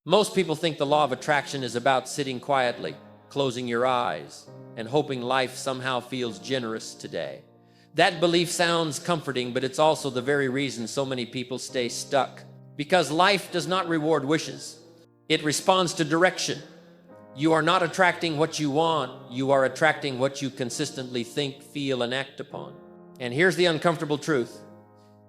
Most people think the law of attraction is about sitting quietly, closing your eyes, and hoping life somehow feels generous today. That belief sounds comforting, but it's also the very reason so many people stay stuck. Because life does not reward wishes. It responds to direction. You are not attracting what you want. You are attracting what you consistently think, feel, and act upon. And here's the uncomfortable truth.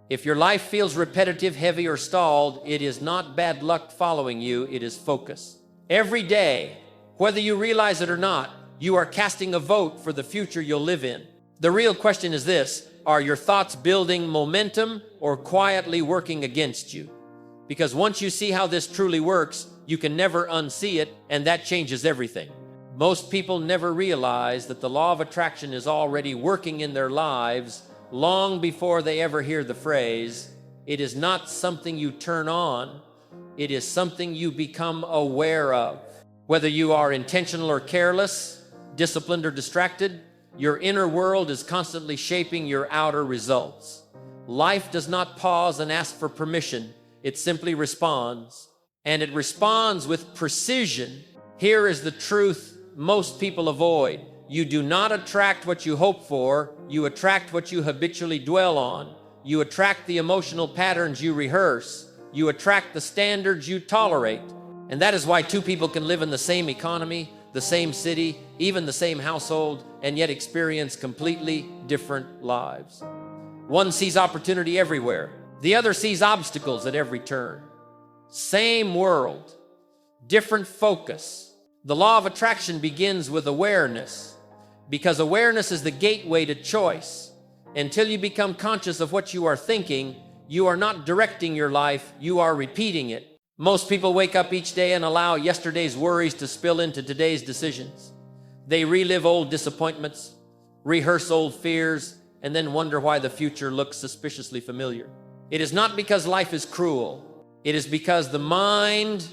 If your life feels repetitive, heavy, or stalled, it is not bad luck following you, it is focus. Every day, whether you realize it or not, you are casting a vote for the future you'll live in. The real question is this: are your thoughts building momentum or quietly working against you? Because once you see how this truly works, you can never unsee it, and that changes everything. Most people never realize that the law of attraction is already working in their lives long before they ever hear the phrase. It is not something you turn on, it is something you become aware of. Whether you are intentional or careless, disciplined or distracted, your inner world is constantly shaping your outer results. Life does not pause and ask for permission. It simply responds, and it responds with precision. Here is the truth most people avoid. You do not attract what you hope for. You attract what you habitually dwell on. You attract the emotional patterns you rehearse. You attract the standards you tolerate. And that is why two people can live in the same economy, the same city, even the same household, and yet experience completely different lives. One sees opportunity everywhere. The other sees obstacles at every turn. Same world, different focus. The law of attraction begins with awareness, because awareness is the gateway to choice. Until you become conscious of what you are thinking, you are not directing your life, you are repeating it. Most people wake up each day and allow yesterday's worries to spill into today's decisions. They relive old disappointments, rehearse old fears, and then wonder why the future looks suspiciously familiar. It is not because life is cruel. It is because the mind,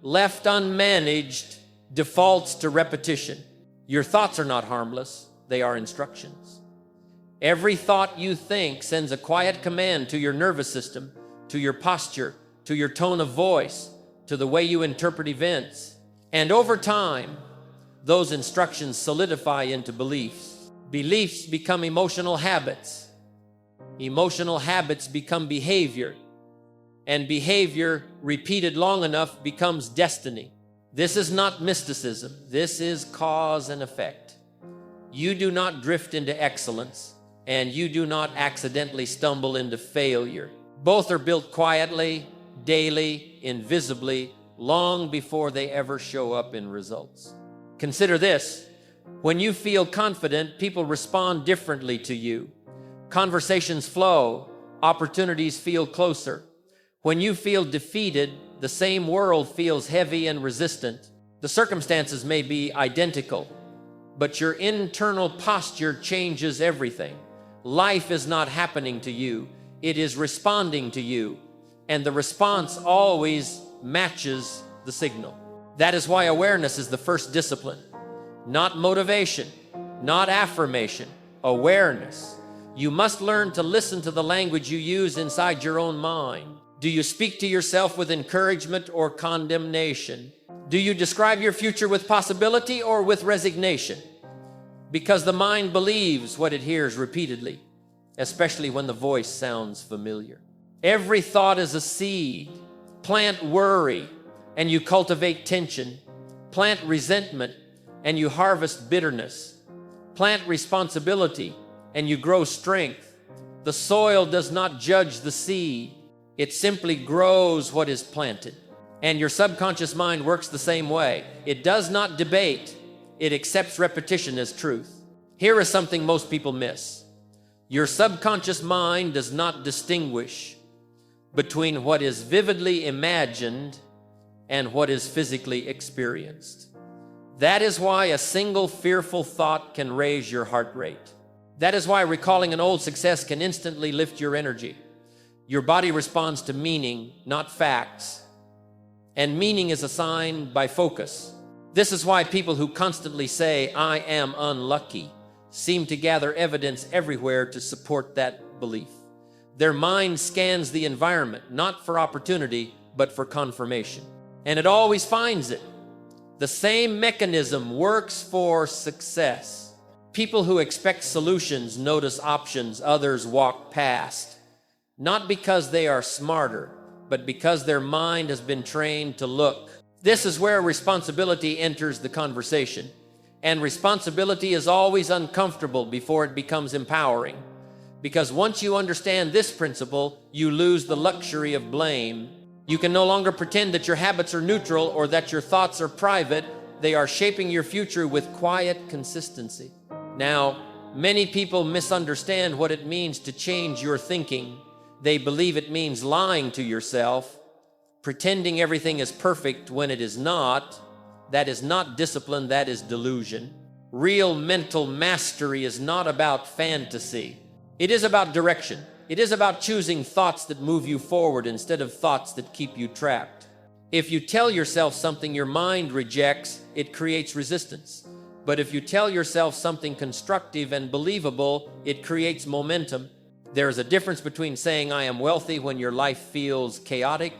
left unmanaged, defaults to repetition. Your thoughts are not harmless. They are instructions. Every thought you think sends a quiet command to your nervous system, to your posture, to your tone of voice, to the way you interpret events. And over time, those instructions solidify into beliefs. Beliefs become emotional habits. Emotional habits become behavior. And behavior, repeated long enough, becomes destiny. This is not mysticism. This is cause and effect. You do not drift into excellence, and you do not accidentally stumble into failure. Both are built quietly, daily, invisibly, long before they ever show up in results. Consider this: when you feel confident, people respond differently to you. Conversations flow, opportunities feel closer. When you feel defeated, the same world feels heavy and resistant. The circumstances may be identical, but your internal posture changes everything. Life is not happening to you, it is responding to you, and the response always matches the signal. That is why awareness is the first discipline. Not motivation, not affirmation, awareness. You must learn to listen to the language you use inside your own mind. Do you speak to yourself with encouragement or condemnation? Do you describe your future with possibility or with resignation? Because the mind believes what it hears repeatedly, especially when the voice sounds familiar. Every thought is a seed. Plant worry, and you cultivate tension. Plant resentment, and you harvest bitterness. Plant responsibility, and you grow strength. The soil does not judge the seed. It simply grows what is planted. And your subconscious mind works the same way. It does not debate. It accepts repetition as truth. Here is something most people miss. Your subconscious mind does not distinguish between what is vividly imagined and what is physically experienced. That is why a single fearful thought can raise your heart rate. That is why recalling an old success can instantly lift your energy. Your body responds to meaning, not facts. And meaning is assigned by focus. This is why people who constantly say, "I am unlucky," seem to gather evidence everywhere to support that belief. Their mind scans the environment, not for opportunity, but for confirmation. and it always finds it. The same mechanism works for success. People who expect solutions notice options others walk past, not because they are smarter, but because their mind has been trained to look. This is where responsibility enters the conversation. And responsibility is always uncomfortable before it becomes empowering. Because once you understand this principle, you lose the luxury of blame. You can no longer pretend that your habits are neutral or that your thoughts are private. They are shaping your future with quiet consistency. Now, many people misunderstand what it means to change your thinking. They believe it means lying to yourself, pretending everything is perfect when it is not. That is not discipline, that is delusion. Real mental mastery is not about fantasy. It is about direction. It is about choosing thoughts that move you forward instead of thoughts that keep you trapped. If you tell yourself something your mind rejects, it creates resistance. But if you tell yourself something constructive and believable, it creates momentum. There is a difference between saying I am wealthy when your life feels chaotic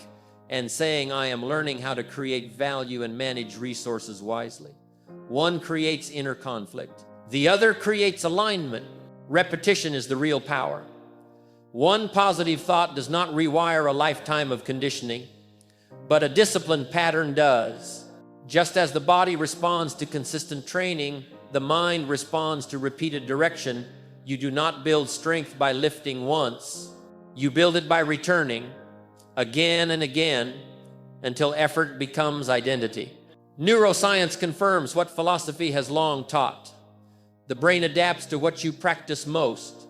and saying I am learning how to create value and manage resources wisely. One creates inner conflict. The other creates alignment. Repetition is the real power. One positive thought does not rewire a lifetime of conditioning, but a disciplined pattern does. Just as the body responds to consistent training, the mind responds to repeated direction. You do not build strength by lifting once. You build it by returning again and again until effort becomes identity. Neuroscience confirms what philosophy has long taught. The brain adapts to what you practice most.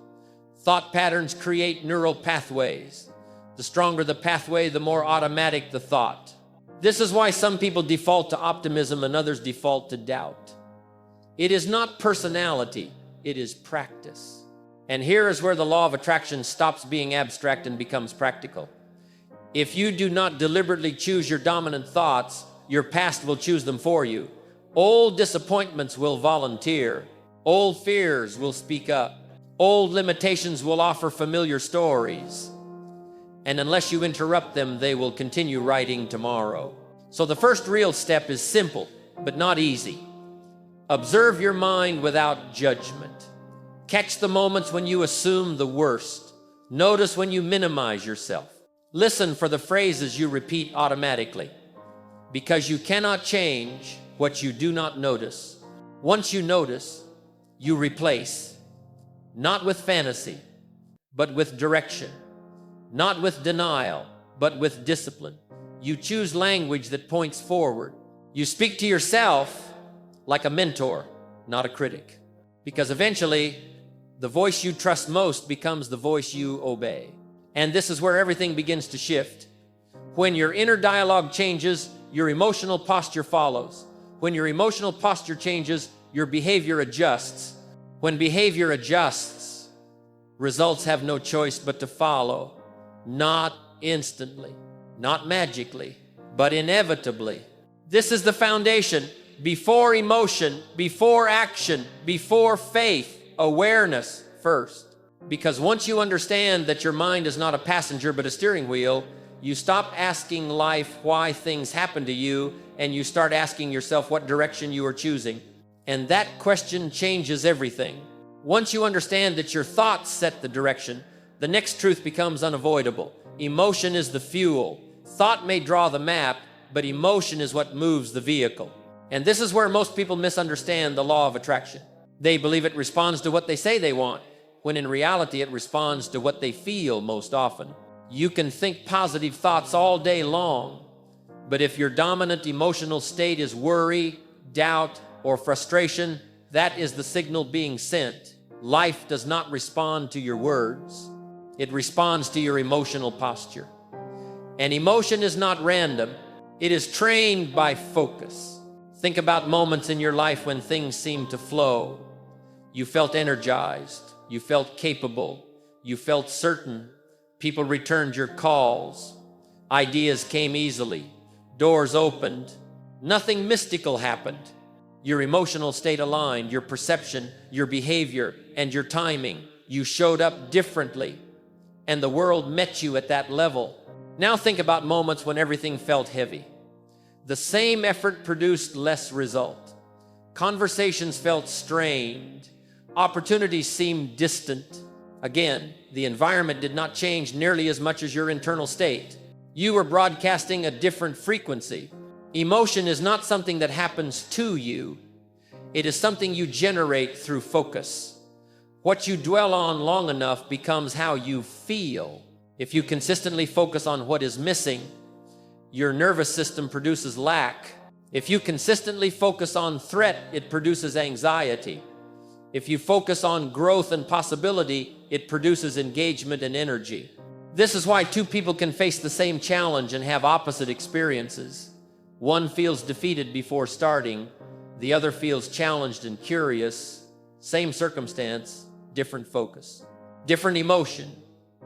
Thought patterns create neural pathways. The stronger the pathway, the more automatic the thought. This is why some people default to optimism and others default to doubt. It is not personality, it is practice. And here is where the law of attraction stops being abstract and becomes practical. If you do not deliberately choose your dominant thoughts, your past will choose them for you. Old disappointments will volunteer. Old fears will speak up. Old limitations will offer familiar stories. And unless you interrupt them, they will continue writing tomorrow. So the first real step is simple, but not easy. Observe your mind without judgment. Catch the moments when you assume the worst. Notice when you minimize yourself. Listen for the phrases you repeat automatically, because you cannot change what you do not notice. Once you notice, you replace, not with fantasy, but with direction, not with denial, but with discipline. You choose language that points forward. You speak to yourself like a mentor, not a critic, because eventually the voice you trust most becomes the voice you obey. And this is where everything begins to shift. When your inner dialogue changes, your emotional posture follows. When your emotional posture changes, your behavior adjusts. When behavior adjusts, results have no choice but to follow. Not instantly, not magically, but inevitably. This is the foundation. Before emotion, before action, before faith, awareness first. Because once you understand that your mind is not a passenger but a steering wheel, you stop asking life why things happen to you, and you start asking yourself what direction you are choosing. And that question changes everything. Once you understand that your thoughts set the direction, the next truth becomes unavoidable. Emotion is the fuel. Thought may draw the map, but emotion is what moves the vehicle. And this is where most people misunderstand the law of attraction. They believe it responds to what they say they want, when in reality it responds to what they feel most often. You can think positive thoughts all day long, but if your dominant emotional state is worry, doubt, or frustration, that is the signal being sent. Life does not respond to your words. It responds to your emotional posture. And emotion is not random. It is trained by focus. Think about moments in your life when things seemed to flow. You felt energized. You felt capable. You felt certain. People returned your calls. Ideas came easily. Doors opened. Nothing mystical happened. Your emotional state aligned, your perception, your behavior, and your timing. You showed up differently, and the world met you at that level. Now think about moments when everything felt heavy. The same effort produced less result. Conversations felt strained. Opportunities seemed distant. Again, the environment did not change nearly as much as your internal state. You were broadcasting a different frequency. Emotion is not something that happens to you. It is something you generate through focus. What you dwell on long enough becomes how you feel. If you consistently focus on what is missing, your nervous system produces lack. If you consistently focus on threat, it produces anxiety. If you focus on growth and possibility, it produces engagement and energy. This is why two people can face the same challenge and have opposite experiences. One feels defeated before starting, the other feels challenged and curious. Same circumstance, different focus. Different emotion,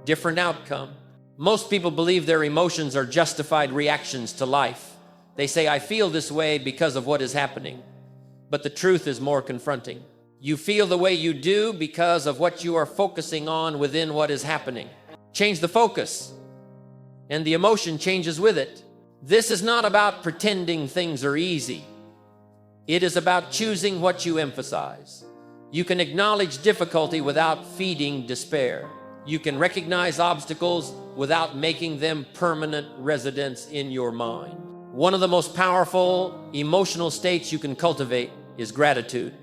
different outcome. Most people believe their emotions are justified reactions to life. They say, I feel this way because of what is happening. But the truth is more confronting. You feel the way you do because of what you are focusing on within what is happening. Change the focus, and the emotion changes with it. This is not about pretending things are easy. It is about choosing what you emphasize. You can acknowledge difficulty without feeding despair. You can recognize obstacles without making them permanent residents in your mind. One of the most powerful emotional states you can cultivate is gratitude.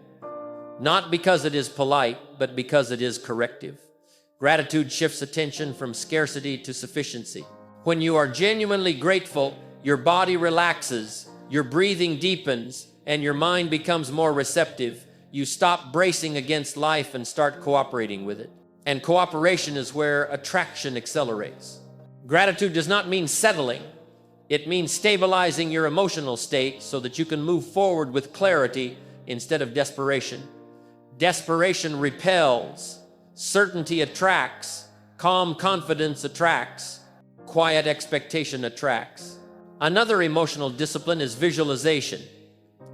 Not because it is polite, but because it is corrective. Gratitude shifts attention from scarcity to sufficiency. When you are genuinely grateful, your body relaxes, your breathing deepens, and your mind becomes more receptive. You stop bracing against life and start cooperating with it. And cooperation is where attraction accelerates. Gratitude does not mean settling. It means stabilizing your emotional state so that you can move forward with clarity instead of desperation. Desperation repels. Certainty attracts. Calm confidence attracts. Quiet expectation attracts. Another emotional discipline is visualization,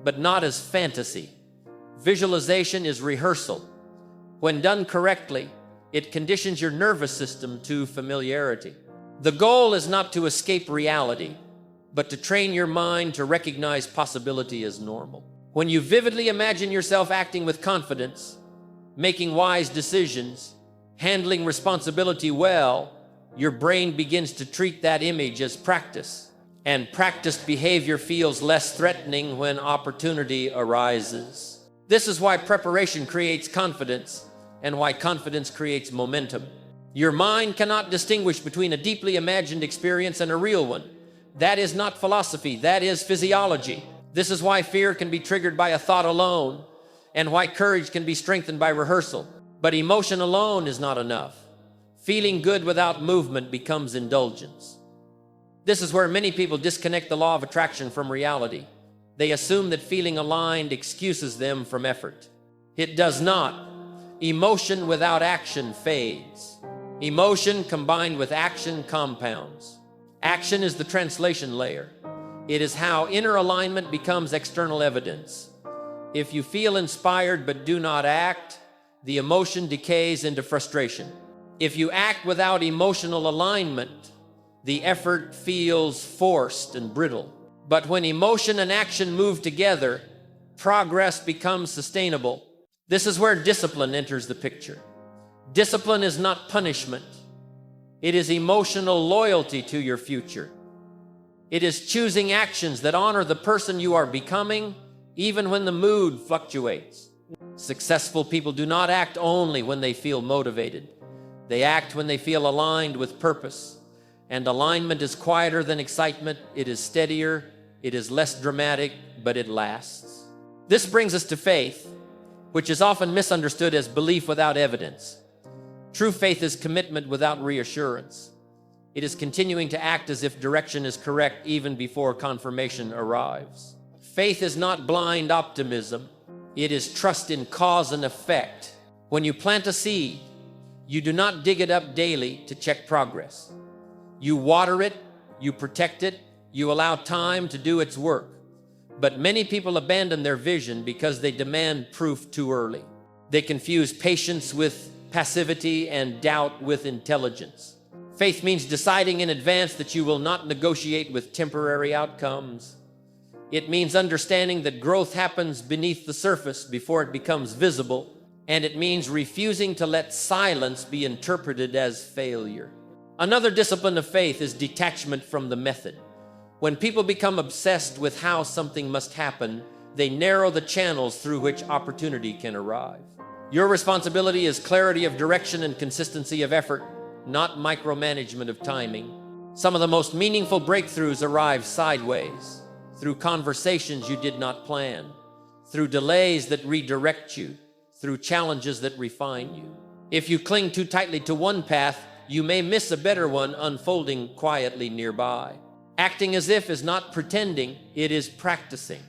but not as fantasy. Visualization is rehearsal. When done correctly, it conditions your nervous system to familiarity. The goal is not to escape reality, but to train your mind to recognize possibility as normal. When you vividly imagine yourself acting with confidence, making wise decisions, handling responsibility well, your brain begins to treat that image as practice. And practiced behavior feels less threatening when opportunity arises. This is why preparation creates confidence and why confidence creates momentum. Your mind cannot distinguish between a deeply imagined experience and a real one. That is not philosophy, that is physiology. This is why fear can be triggered by a thought alone, and why courage can be strengthened by rehearsal. But emotion alone is not enough. Feeling good without movement becomes indulgence. This is where many people disconnect the law of attraction from reality. They assume that feeling aligned excuses them from effort. It does not. Emotion without action fades. Emotion combined with action compounds. Action is the translation layer. It is how inner alignment becomes external evidence. If you feel inspired but do not act, the emotion decays into frustration. If you act without emotional alignment, the effort feels forced and brittle. But when emotion and action move together, progress becomes sustainable. This is where discipline enters the picture. Discipline is not punishment. It is emotional loyalty to your future. It is choosing actions that honor the person you are becoming, even when the mood fluctuates. Successful people do not act only when they feel motivated. They act when they feel aligned with purpose. And alignment is quieter than excitement. It is steadier. It is less dramatic, but it lasts. This brings us to faith, which is often misunderstood as belief without evidence. True faith is commitment without reassurance. It is continuing to act as if direction is correct even before confirmation arrives. Faith is not blind optimism. It is trust in cause and effect. When you plant a seed, you do not dig it up daily to check progress. You water it, you protect it, you allow time to do its work. But many people abandon their vision because they demand proof too early. They confuse patience with passivity and doubt with intelligence. Faith means deciding in advance that you will not negotiate with temporary outcomes. It means understanding that growth happens beneath the surface before it becomes visible. And it means refusing to let silence be interpreted as failure. Another discipline of faith is detachment from the method. When people become obsessed with how something must happen, they narrow the channels through which opportunity can arrive. Your responsibility is clarity of direction and consistency of effort, not micromanagement of timing. Some of the most meaningful breakthroughs arrive sideways, through conversations you did not plan, through delays that redirect you, through challenges that refine you. If you cling too tightly to one path, you may miss a better one unfolding quietly nearby. Acting as if is not pretending, it is practicing.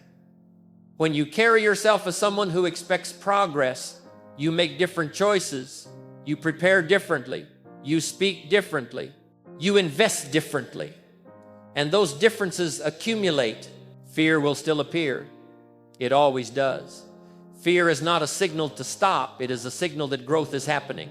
When you carry yourself as someone who expects progress, you make different choices, you prepare differently, you speak differently, you invest differently. And those differences accumulate. Fear will still appear. It always does. Fear is not a signal to stop. It is a signal that growth is happening.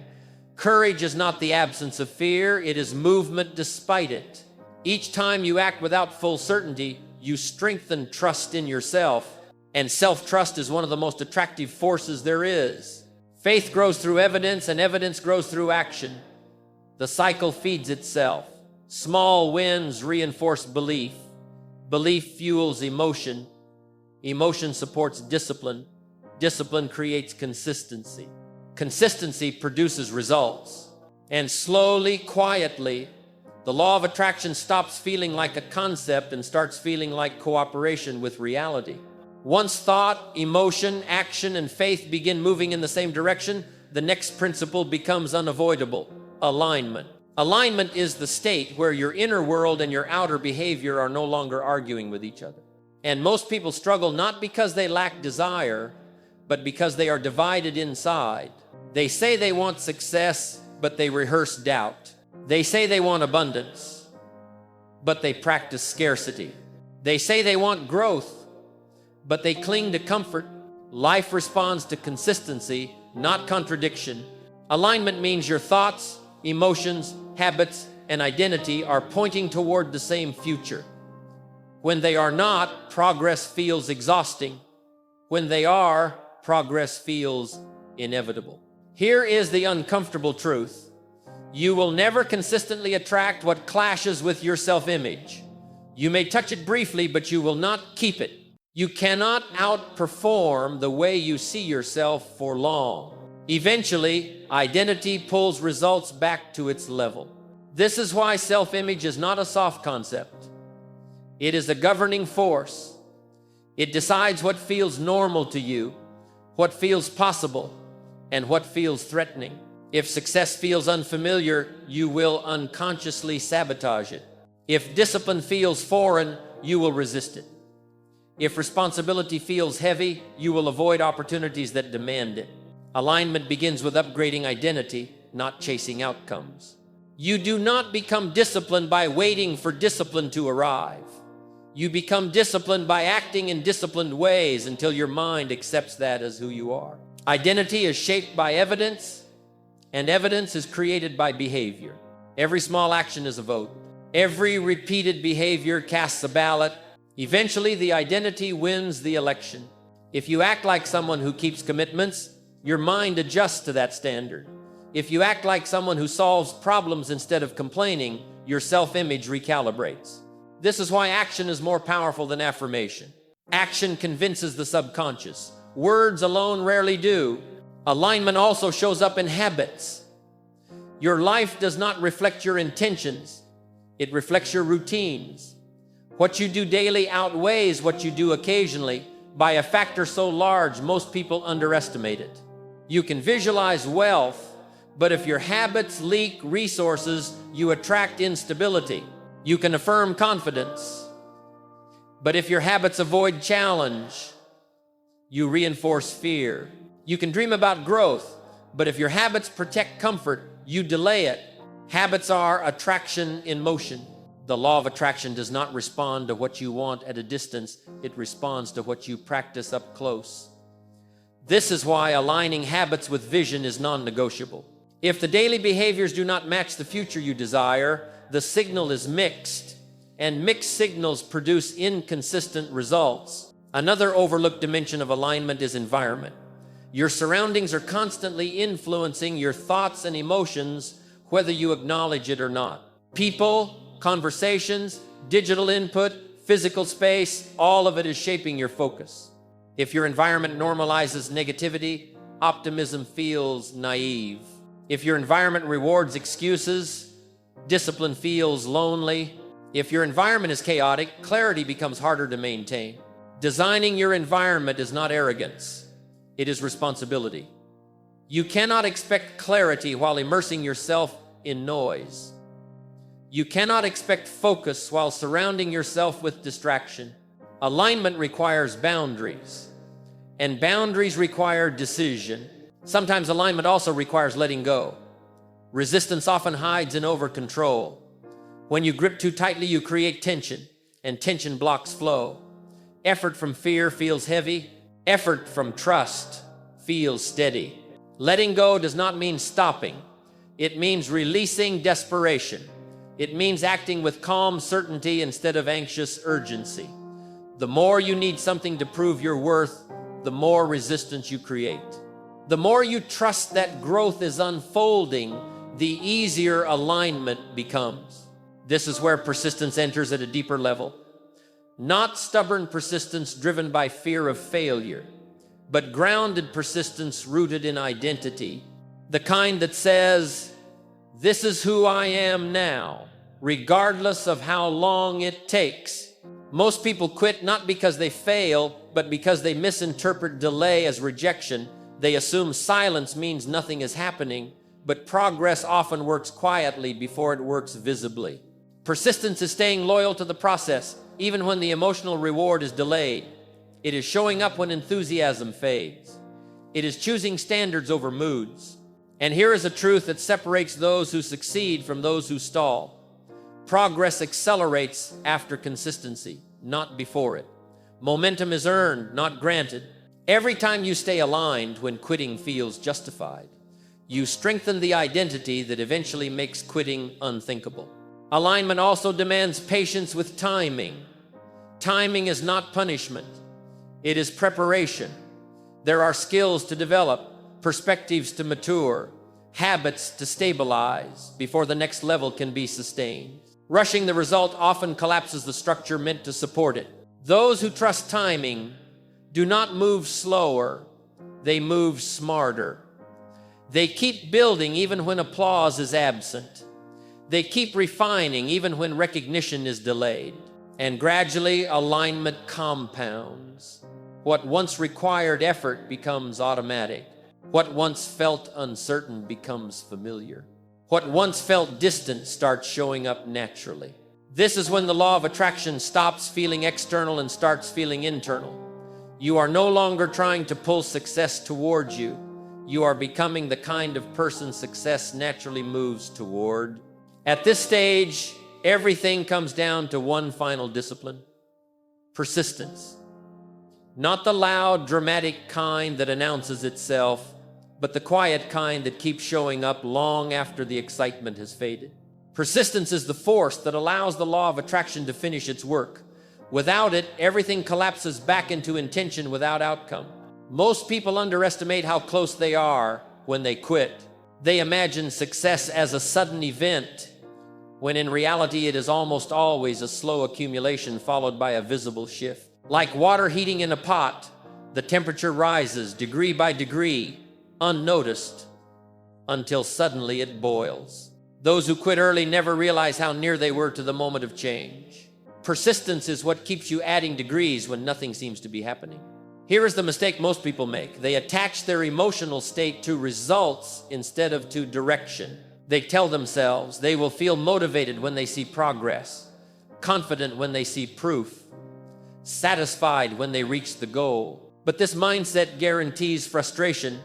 Courage is not the absence of fear. It is movement despite it. Each time you act without full certainty, you strengthen trust in yourself. And self-trust is one of the most attractive forces there is. Faith grows through evidence, and evidence grows through action. The cycle feeds itself. Small wins reinforce belief. Belief fuels emotion. Emotion supports discipline. Discipline creates consistency. Consistency produces results. And slowly, quietly, the law of attraction stops feeling like a concept and starts feeling like cooperation with reality. Once thought, emotion, action, and faith begin moving in the same direction, the next principle becomes unavoidable: alignment. Alignment is the state where your inner world and your outer behavior are no longer arguing with each other. And most people struggle not because they lack desire, but because they are divided inside. They say they want success, but they rehearse doubt. They say they want abundance, but they practice scarcity. They say they want growth, but they cling to comfort. Life responds to consistency, not contradiction. Alignment means your thoughts, emotions, habits, and identity are pointing toward the same future. When they are not, progress feels exhausting. When they are, progress feels inevitable. Here is the uncomfortable truth. You will never consistently attract what clashes with your self-image. You may touch it briefly, but you will not keep it. You cannot outperform the way you see yourself for long. Eventually, identity pulls results back to its level. This is why self-image is not a soft concept. It is a governing force. It decides what feels normal to you, what feels possible, and what feels threatening. If success feels unfamiliar, you will unconsciously sabotage it. If discipline feels foreign, you will resist it. If responsibility feels heavy, you will avoid opportunities that demand it. Alignment begins with upgrading identity, not chasing outcomes. You do not become disciplined by waiting for discipline to arrive. You become disciplined by acting in disciplined ways until your mind accepts that as who you are. Identity is shaped by evidence, and evidence is created by behavior. Every small action is a vote. Every repeated behavior casts a ballot. Eventually, the identity wins the election. If you act like someone who keeps commitments, your mind adjusts to that standard. If you act like someone who solves problems instead of complaining, your self-image recalibrates. This is why action is more powerful than affirmation. Action convinces the subconscious. Words alone rarely do. Alignment also shows up in habits. Your life does not reflect your intentions. It reflects your routines. What you do daily outweighs what you do occasionally by a factor so large most people underestimate it. You can visualize wealth, but if your habits leak resources, you attract instability. You can affirm confidence, but if your habits avoid challenge, you reinforce fear. You can dream about growth, but if your habits protect comfort, you delay it. Habits are attraction in motion. The law of attraction does not respond to what you want at a distance. It responds to what you practice up close. This is why aligning habits with vision is non-negotiable. If the daily behaviors do not match the future you desire, the signal is mixed. and mixed signals produce inconsistent results. Another overlooked dimension of alignment is environment. Your surroundings are constantly influencing your thoughts and emotions, whether you acknowledge it or not. People, conversations, digital input, physical space, all of it is shaping your focus. If your environment normalizes negativity, optimism feels naive. If your environment rewards excuses, discipline feels lonely. If your environment is chaotic, clarity becomes harder to maintain. Designing your environment is not arrogance. It is responsibility. You cannot expect clarity while immersing yourself in noise. You cannot expect focus while surrounding yourself with distraction. Alignment requires boundaries, and boundaries require decision. Sometimes alignment also requires letting go. Resistance often hides in over-control. When you grip too tightly, you create tension, and tension blocks flow. Effort from fear feels heavy. Effort from trust feels steady. Letting go does not mean stopping. It means releasing desperation. It means acting with calm certainty instead of anxious urgency. The more you need something to prove your worth, the more resistance you create. The more you trust that growth is unfolding, the easier alignment becomes. This is where persistence enters at a deeper level. Not stubborn persistence driven by fear of failure, but grounded persistence rooted in identity. The kind that says, "This is who I am now, regardless of how long it takes." Most people quit not because they fail, but because they misinterpret delay as rejection. They assume silence means nothing is happening, but progress often works quietly before it works visibly. Persistence is staying loyal to the process, even when the emotional reward is delayed. It is showing up when enthusiasm fades. It is choosing standards over moods. And here is a truth that separates those who succeed from those who stall. Progress accelerates after consistency, not before it. Momentum is earned, not granted. Every time you stay aligned when quitting feels justified, you strengthen the identity that eventually makes quitting unthinkable. Alignment also demands patience with timing. Timing is not punishment. It is preparation. There are skills to develop, perspectives to mature, habits to stabilize before the next level can be sustained. Rushing the result often collapses the structure meant to support it. Those who trust timing do not move slower, they move smarter. They keep building even when applause is absent. They keep refining even when recognition is delayed. And gradually, alignment compounds. What once required effort becomes automatic. What once felt uncertain becomes familiar. What once felt distant starts showing up naturally. This is when the law of attraction stops feeling external and starts feeling internal. You are no longer trying to pull success towards you. You are becoming the kind of person success naturally moves toward. At this stage, everything comes down to one final discipline: persistence. Not the loud, dramatic kind that announces itself, but the quiet kind that keeps showing up long after the excitement has faded. Persistence is the force that allows the law of attraction to finish its work. Without it, everything collapses back into intention without outcome. Most people underestimate how close they are when they quit. They imagine success as a sudden event, when in reality it is almost always a slow accumulation followed by a visible shift. Like water heating in a pot, the temperature rises degree by degree, unnoticed, until suddenly it boils. Those who quit early never realize how near they were to the moment of change. Persistence is what keeps you adding degrees when nothing seems to be happening. Here is the mistake most people make. They attach their emotional state to results instead of to direction. They tell themselves they will feel motivated when they see progress, confident when they see proof, satisfied when they reach the goal. But this mindset guarantees frustration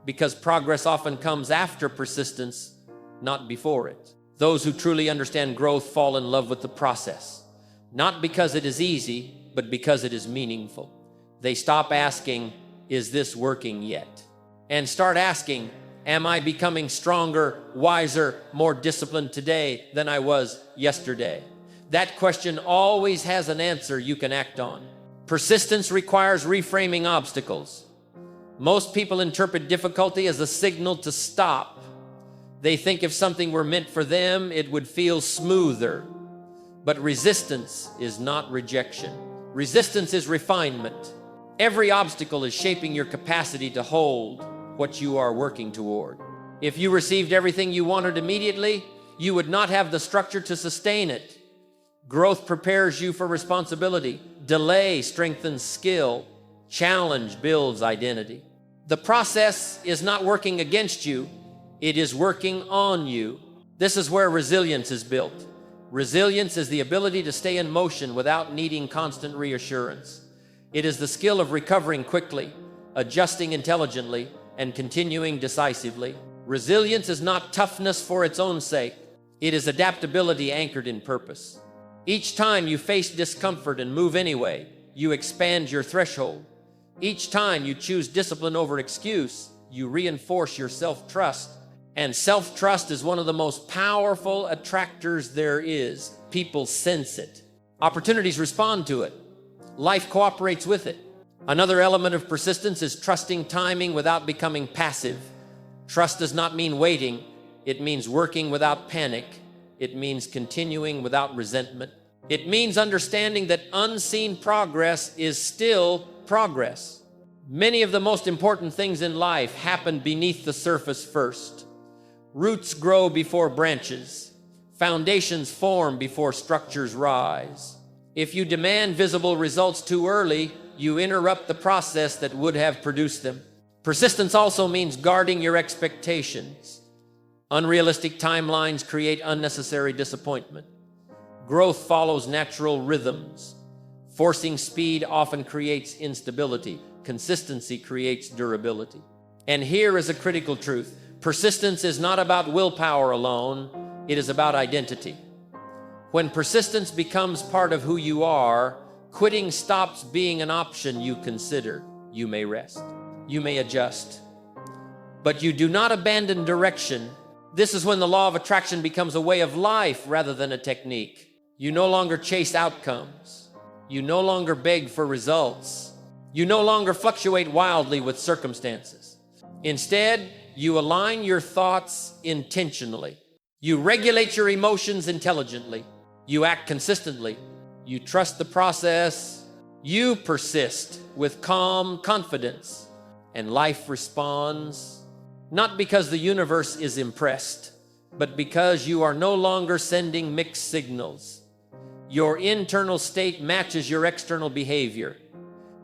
because progress often comes after persistence, not before it. Those who truly understand growth fall in love with the process, not because it is easy, but because it is meaningful. They stop asking, "Is this working yet?" and start asking, "Am I becoming stronger, wiser, more disciplined today than I was yesterday?" That question always has an answer you can act on. Persistence requires reframing obstacles. Most people interpret difficulty as a signal to stop. They think if something were meant for them, it would feel smoother. But resistance is not rejection. Resistance is refinement. Every obstacle is shaping your capacity to hold what you are working toward. If you received everything you wanted immediately, you would not have the structure to sustain it. Growth prepares you for responsibility. Delay strengthens skill. Challenge builds identity. The process is not working against you, it is working on you. This is where resilience is built. Resilience is the ability to stay in motion without needing constant reassurance. It is the skill of recovering quickly, adjusting intelligently, and continuing decisively. Resilience is not toughness for its own sake. It is adaptability anchored in purpose. Each time you face discomfort and move anyway, you expand your threshold. Each time you choose discipline over excuse, you reinforce your self-trust. And self-trust is one of the most powerful attractors there is. People sense it. Opportunities respond to it. Life cooperates with it. Another element of persistence is trusting timing without becoming passive. Trust does not mean waiting. It means working without panic. It means continuing without resentment. It means understanding that unseen progress is still progress. Many of the most important things in life happen beneath the surface first. Roots grow before branches. Foundations form before structures rise. If you demand visible results too early, you interrupt the process that would have produced them. Persistence also means guarding your expectations. Unrealistic timelines create unnecessary disappointment. Growth follows natural rhythms. Forcing speed often creates instability. Consistency creates durability. And here is a critical truth. Persistence is not about willpower alone. It is about identity. When persistence becomes part of who you are, quitting stops being an option you consider. You may rest. You may adjust. But you do not abandon direction. This is when the law of attraction becomes a way of life rather than a technique. You no longer chase outcomes. You no longer beg for results. You no longer fluctuate wildly with circumstances. Instead, you align your thoughts intentionally. You regulate your emotions intelligently. You act consistently. You trust the process. You persist with calm confidence. And life responds, not because the universe is impressed, but because you are no longer sending mixed signals. Your internal state matches your external behavior.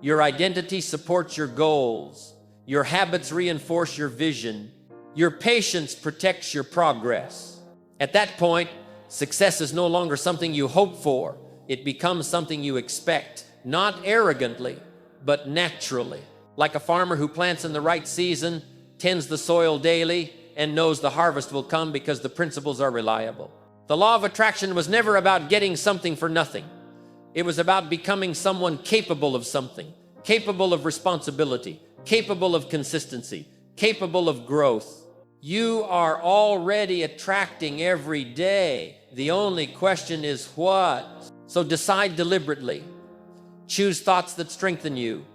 Your identity supports your goals. Your habits reinforce your vision. Your patience protects your progress. At that point, success is no longer something you hope for. It becomes something you expect, not arrogantly, but naturally. Like a farmer who plants in the right season, tends the soil daily, and knows the harvest will come because the principles are reliable. The law of attraction was never about getting something for nothing. It was about becoming someone capable of something, capable of responsibility, capable of consistency, capable of growth. You are already attracting every day. The only question is what? So decide deliberately. Choose thoughts that strengthen you.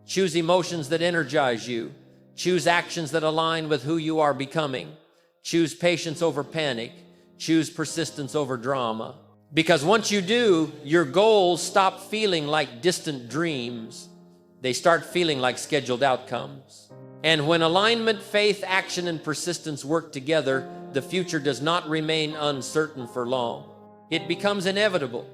Choose emotions that energize you. Choose actions that align with who you are becoming. Choose patience over panic. Choose persistence over drama. Because once you do, your goals stop feeling like distant dreams. They start feeling like scheduled outcomes. And when alignment, faith, action, and persistence work together, the future does not remain uncertain for long. It becomes inevitable.